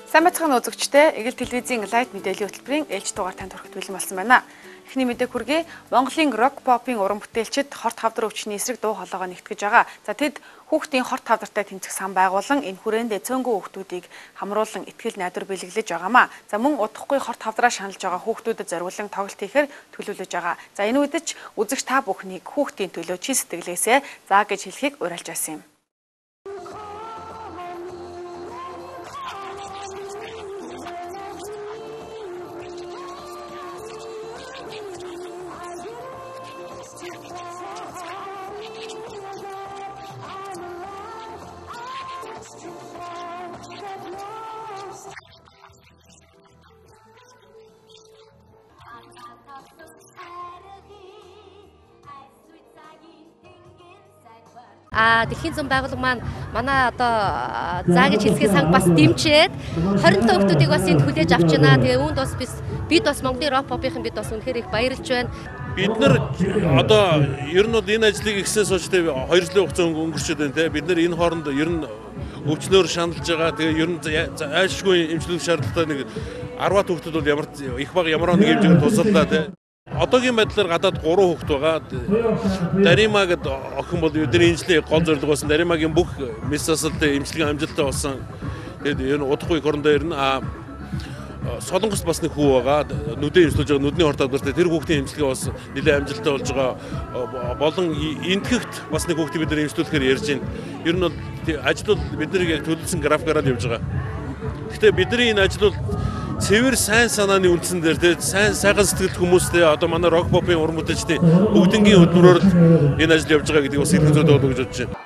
Сайн бацхан үзэгчдээ Игэл телевизийн лайв мэдээллийн хөтөлбөрийн ээлж дугаар танд хүрэхэд бэлэн болсон байна. Эхний мэдээ хүргэе. Монголын рок попын уран бүтээлчид хорт хавдар өвчний эсрэг дуу хоолойгоо нэгтгэж байгаа. За тэд хүүхдийн хорт хавдартай тэмцэх сан байгуулан энэ хүрээндээ цөөнгөө хүүхдүүдийг хамруулан итгэл найдвар бэлэглэж байгаамаа. За мөн удахгүй хорт хавдраа шаналж байгаа хүүхдүүдэд зориулан тоглолт хийхээр төлөвлөж байгаа. За энэ үед ч үзэгч та бүхнийг хүүхдийн төлөө чин сэтгэлээсээ заа гэж хэлхийг уриалж байсан юм. Дэлхийн зам байгууллага маань манай одоо заа гэж хэлсгээ санг бас дэмжиж 25 хүүхдүүдийг бас энд хүлээж авч байна. Тэгээ үүнд бас бид бас Монголын рок попын бид бас үнэхээр их баярлж байна. Бид нар одоо ер нь бол энэ ажлыг ихсээс хойш 2 жилийн хугацаанд өнгөрчөөд байна те. Бид нар энэ хооронд ер нь өвчнөөр шаналж байгаа. Тэгээ ер нь айлшгүй эмчилгээ шаардлагатай нэг 10 хүүхдүүд бол ямар их баг ямар нэг хэмжээгээр тусаллаа те. Одоогийн байдлаар гадаад 3 хүүхэд байгаа. Дарима гэдэг охин бол бидний энэ жилийн гол зорилго болсон. Даримагийн бүх мис асалтай эмчилгээ амжилттай болсон. Тэгээд энэ удахгүй хорондоо ирнэ. Солонгост бас нэг хүү байгаа. Нүдэн эмчилж байгаа. Нүдний хорт хавдартай тэр хүүхдийн эмчилгээ бас нэлээд амжилттай болж байгаа. Болон энтгэгт бас нэг хүүхдийг бид нар эмчлүүлэхээр ярьж байна. Ер нь бол ажил бол бидний яг төлөвлөсөн графикаараа л явж байгаа. Гэхдээ бидний энэ ажил бол цэвэр сайн санааны үндсэн дээр те сайхан сэтгэл хүмүүстэй одоо манай рок попын уран бүтээлчдийн бүгднгийн хөдөлмөрөөр энэ ажил явж байгаа гэдгийг бас хэлхэн зүйтэй болов гэж бодож байна.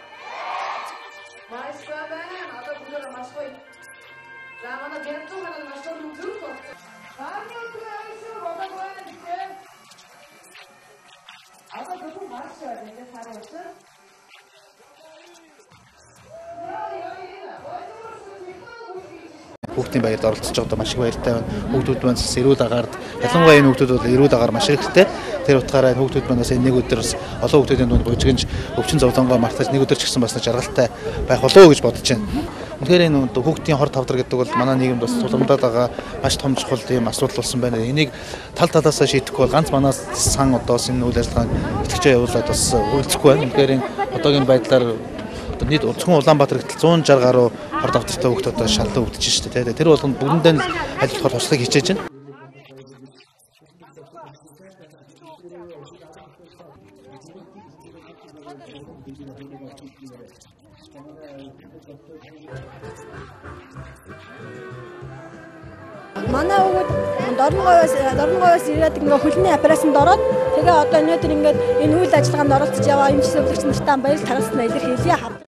Хүүхдийн баярд оролцож байгаа маш их баяртай байна. Хүүхдүүд маань бас эрүүл агаард ялангуяа энэ хүүхдүүд бол эрүүл агаар маш хэрэгтэй. Тэр утгаараа хүүхдүүд маань бас энэ нэг өдөр бас олон хүүхдүүдийн дунд бужигнж өвчин зовлонгоо мартаж нэг өдөр ч гэсэн бас жаргалтай байх болов уу гэж бодож байна. Үнэхээр энэ хүүхдийн хорт хавдар гэдэг бол манай нийгэмд бас тулгамдаад байгаа маш том чухал тийм асуудал болсон байна. Энийг тал талаасаа шийдэхгүй бол ганц манай сан одоос энэ үйл ажиллагааг идэвхжээ явуулаад бас үйлцэхгүй байна. Үнэхээр одоогийн байдлаар нийт зөвхөн Улаанбаатар гэтэл 160 гаруй хорт хавдартай хүүхдүүд шалан өвдөж шүү дээ. Тэр болгонд бүгдэндээ ажиллахаар туслахыг хичээж байна. Манай хүүхэд дорногоос ирээд ингээ хөлний операцанд ороод тэгээ одоо өнөөдөр ингээд энэ үйл ажиллагаанд оролцож яваа эмч зөвлөгч нартаа баяр тараснаа илэрхийлье.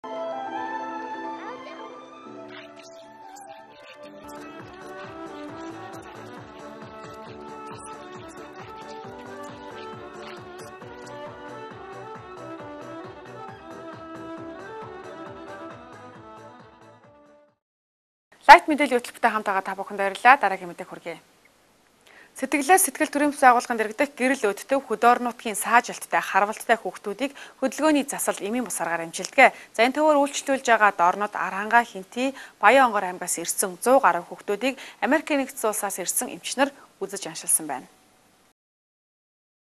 Лайт мэдээллийн хөтөлбөртэй хамт байгаа та бүхэнд баярлалаа. Дараагийн мэдээ хүргэе. Сэтгэлээс сэтгэл төрийн бас байгууллагын дэргэдэх гэрэл өддөв хөдөөр нутгийн саажилттай харвалттай хүүхдүүдийг хөдөлгөөний засал эмийн бус аргаар амжилтгэ. За энэ төвөөр үйлчлүүлж байгаа доорнод Архангаа, Хинти, Баян онгор аймгаас ирсэн 100 гаруй хүүхдүүдийг Америкийн нэгдсэн улсаас ирсэн эмчнэр үзэж аншилсан байна.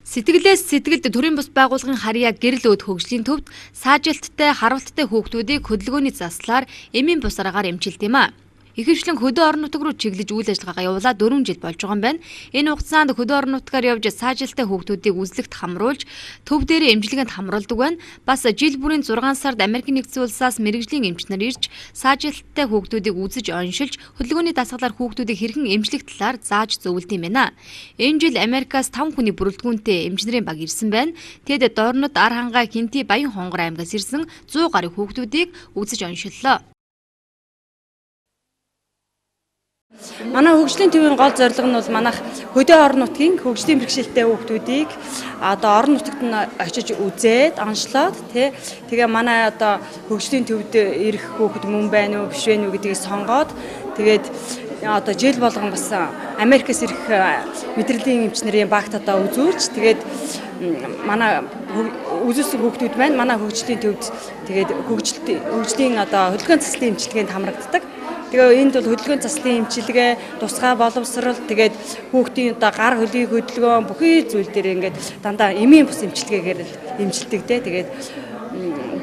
Сэтгэлээс сэтгэлд төрийн бус байгууллагын харьяа гэрэл өд хөгжлийн төвд саажилттай харвалттай хүүхдүүдийг хөдөлгөөний заслаар эмийн бус аргаар амжилт юм а. Ихэвчлэн хөдөө орон нутаг руу чиглэж үйл ажиллагаагаа явуулаад 4 жил болж байгаа юм байна. Энэ хугацаанд хөдөө орон нутгаар явж саажилттай хүүхдүүдийг үзлэгт хамруулж төв дээрээ эмчилгээнд хамруулдаг байна. Бас жил бүрийн 6 сард Америкийн нэгдсэн улсаас мэрэгжлийн эмчнэр ирж саажилттай хүүхдүүдийг үзэж оншилж хөдөлгөөний дасгалаар хүүхдүүдийг хэрхэн эмчлэх талаар зааж зөвлөд юм байна. Энэ жил Америкаас 5 хүний бүрэлдэхүүнтэй эмчнэрийн баг ирсэн байна. Тэд доорнод Архангаа, Хинти, Баян хонгор аймгаас ирсэн 100 гаруй хүүхдүүдийг үзэж оншиллоо. Манай хөгжлийн төвийн гол зорилго нь бол манайх хөдөө орон нутгийн хөгжлийн бэрхшээлтэй хүүхдүүдийг одоо орон нутагт нь очиж үзээд онцлоод тэгээ манай одоо хөгжлийн төвд ирэх хүүхэд мөн байна уу биш вэ гэдгийг сонгоод тэгээд одоо жил болгон бас Америкээс ирэх мэдрэлийн эмчнэрийн багт одоо үзүүлж тэгээд манай үзүүлсэн хүүхдүүд маань манай хөгжлийн төвд тэгээд хөгжлийн одоо хөдөлгөөний цэцлийн эмчилгээнд хамрагддаг. Тэгээ энд бол хөдөлгөөн заслын эмчилгээ, тусгай боловсрол, тэгээд хүүхдийн одоо гар хөлийг хөдөлгөөн бүхий зүйл дээр ингээд дандаа эмийн бус эмчилгээгээр эмчилдэг те. Тэгээд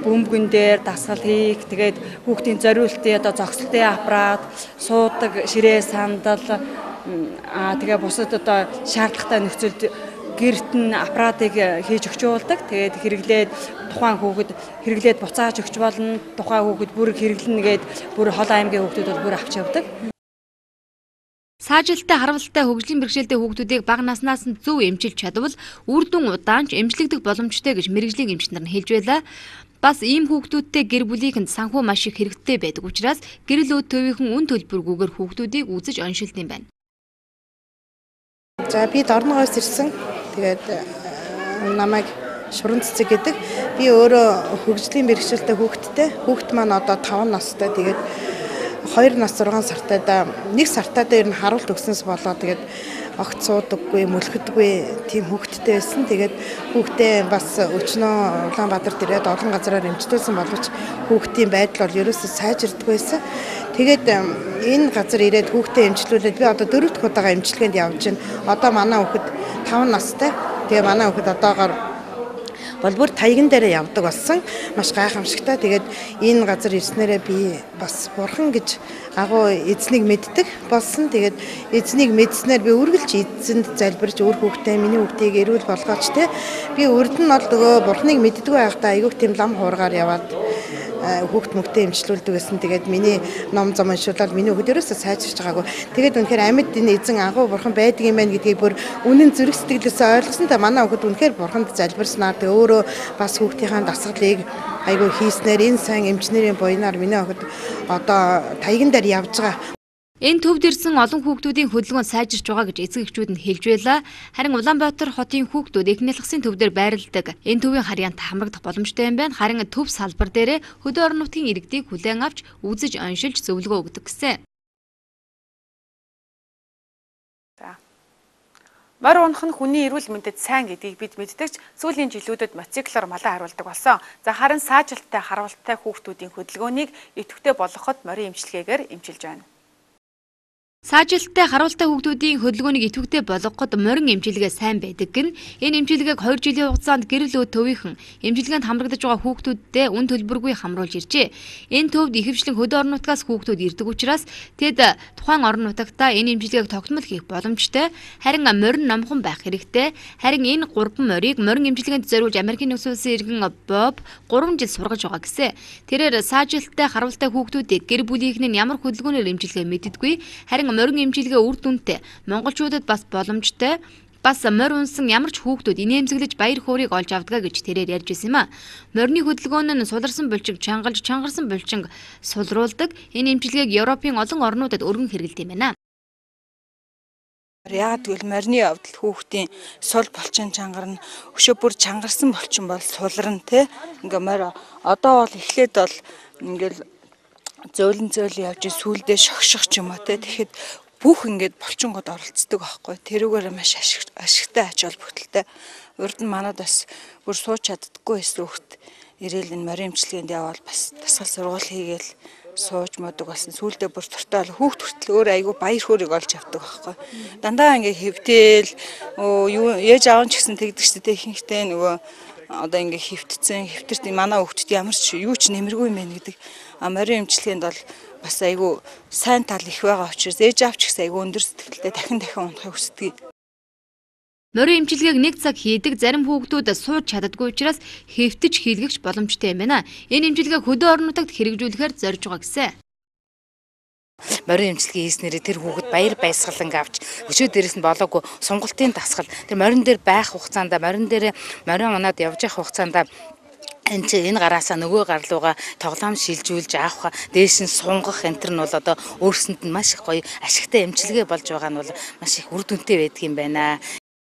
бөмбөгөн дээр дасгал хийх, тэгээд хүүхдийн зориултын одоо зогсолтын аппарат, суудаг ширээ сандал, тэгээ бусад одоо шаардлагатай нөхцөлд гэрт нь аппаратыг хийж өгч явуулдаг. Тэгээд хэрэглээд тухайн хүүхэд хэрэглээд буцааж өгч болно. Тухайн хүүхэд бүр хэрэглэнэ гээд бүр хол аймгийн хүүхдүүд бол бүр авч явдаг. Саажилттай харвалтай хөгжлийн бэрхшээлтэй хүүхдүүдийг бага наснаас нь зөв эмчилж чадвал үр дүн удаанч эмчлэгдэх боломжтой гэж мэргэжлийн эмч нар нь хэлж байлаа. Бас ийм хүүхдүүдтэй гэр бүлийнхэнд санхүү маш их хэрэгтэй байдаг учраас гэрэл өөд төвийнхэн үн төлбөргүйгээр хүүхдүүдийг үзэж оншилт юм байна. За би Дорногоос ирсэн. Тэгээд намайг Шуран цэцэг гэдэг. Би өөрөө хөгжлийн бэрхшээлтэй хүүхэд маань одоо 5 настай. Тэгээд 2 нас 6 сартай да 1 сартаа дээр нь харуулт өгснөөс болоод тэгээд огт суудаггүй, мөлхөдгүй тийм хүүхэдтэй байсан. Тэгээд хүүхдээ бас өчнөө Улаанбаатарт ирээд олон газараар эмчилүүлсэн боловч хүүхдийн байдал бол ерөөсөө сайжирдаггүй байсан. Тэгээд энэ газар ирээд хүүхдээ эмчилүүлээд би одоо 4 дахь удаага эмчилгээнд явж байна. Одоо манай хүүхэд 5 настай. Тэгээ манай хүүхэд одоогоор бол бүр таяган дээр явдаг болсон. Маш гайхамшигтай. Тэгээд энэ газар ирснээрээ би бас бурхан гэж агуу эзнийг мэддэг болсон. Тэгээд эзнийг мэдснээр би үргэлж эзэнд залбирч өөр хүүхдээ миний хүүхдийг эрүүл болгооч те. Би урд нь бол нөгөө бурханыг мэддэггүй байхдаа айгүйх тийм лам хуургаар яваад хүүхд мөгтөө эмчлүүлдэг гэсэн. Тэгээд миний ном зам уншуулаад миний хүүхд ерөөсөө сайжирч байгаагүй. Тэгээд үнэхээр амьд энэ эзэн агуу бурхан байдаг юм байна гэдгийг бүр үнэн зүрх сэтгэлээс ойлгосон. Та манай хүүхд үнэхээр бурханд залбирснаар тэг өөрөө бас хүүхдийнхээ дасгалыг айгүй хийснээр энэ сайн эмчнэрийн буйнаар миний хүүхд одоо таяган дээр явж байгаа. Энэ төвд ирсэн олон хүүхдүүдийн хөдөлгөөн сайжирч байгаа гэж эцэг эхчүүд нь хэлж байлаа. Харин Улаанбаатар хотын хүүхдүүд эхнэлгсийн төв дээр байрладаг. Энэ төвийн харьяант хамрагдах боломжтой юм байна. Харин төв салбар дээрээ хөдөө орон нутгийн иргэдийг хүлээн авч үзэж оншилж зөвлөгөө өгдөг гэсэн. Морь унах нь хүний эрүүл мэндэд сайн гэдгийг бид мэддэгч сүүлийн жилүүдэд мотоциклоор малаа харуулдаг болсон. За харин саажилттай харвалтай хүүхдүүдийн хөдөлгөөнийг идэвхтэй болгоход морийн эмчилгээгээр эмчилж байна. Саажилттай харуултай хүүхдүүдийн хөдөлгөөнийг идэвхтэй болгоход морин эмчилгээ сайн байдаг гэн энэ эмчилгээг 2 жилийн хугацаанд гэрэл өөд төвийнхэн эмчилгээнд хамрагдаж байгаа хүүхдүүдтэй үн төлбөргүй хамруулж иржээ. Энэ төвд ихэвчлэн хөдөө орон нутгаас хүүхдүүд ирдэг учраас тэд тухайн орон нутагтаа энэ эмчилгээг тогтмол хийх боломжтой. Харин морин номхон байх хэрэгтэй. Харин энэ 3 морийг морин эмчилгээнд зориулж Америкийн нэгдсэн улсын иргэн Боб 3 жил сургаж байгаа гэсэн. Тэрээр саажилттай харуултай хүүхдүүдийг гэр бүлийнхэн нь ямар хөдөлгөөнөөр эмчилгээ мэддэггүй. Харин морин эмчилгээ үр дүнтэй монголчуудад бас боломжтой. Бас морь унсан ямар ч хүүхдүүд инээмсэглэж баяр хөөргийг олж авдгаа гэж тэрээр ярьж байсан юм а. Морины хөдөлгөөн нь суларсан булчинг чангалж, чангарсан булчинг сулруулдаг. Энэ эмчилгээг Европын олон орнуудад өргөн хэрэглэдэг юм байна. Яг тэгвэл морины явдал хүүхдийн сул булчин чангарна. Өшөө бүр чангарсан булчин бол сулрна те. Ингээ морь одоо бол эхлээд бол ингээл зөөлөн явж сүүлдээ шогших ч юм уу те. Тэгэхэд бүх ингээд булчингод оролцдог байхгүй. Тэрүүгээр маш ашигтай ач холбогдолтой. Урд нь манад бас бүр сууч чаддаггүй байсан хүүхд ирээл энэ морин эмчилгээнд явбал бас дасгал сургууль хийгээл сууж модог болсон. Сүүлдээ бүр туртаал хүүхд хүртэл өөр айгүй баяр хөөргийг олж авдаг байхгүй. Дандаа ингээ хэвтэл ээж аав ч гэсэн тэгдэг шүү дээ. Ихэнхдээ нөгөө одоо ингээ хэвтэрт манай хүүхдэд ямар ч юу ч нэмэргүй юм байна гэдэг. Морин эмчилгээнд бол бас айгүй сайн тал их байгаа учраас ээж аав ч гэсэн айгүй өндөр сэтгэлтэй дахин унахыг хүсдэг. Морин эмчилгээг 1 цаг хийдэг зарим хүүхдүүд сууж чаддаггүй учраас хэвтэж хийлгэх боломжтой юм байна. Энэ эмчилгээг хөдөө орон нутагт хэрэгжүүлэхээр зорж байгаа гэсэн. Морин эмчилгээ хийснээр тэр хүүхэд баяр баясгалан авч өчөө дээрээс нь болоогүй сунгалтын дасгал тэр морин дээр байх хугацаанд морин унаад явж явах хугацаанд энэ гараасаа нөгөө гар руугаа тоглоом шилжүүлж авах дээш нь сунгах энэ нь бол одоо өөрсөнд нь маш их гоё ашигтай эмчилгээ болж байгаа нь бол маш их үр дүнтэй байдаг юм байна.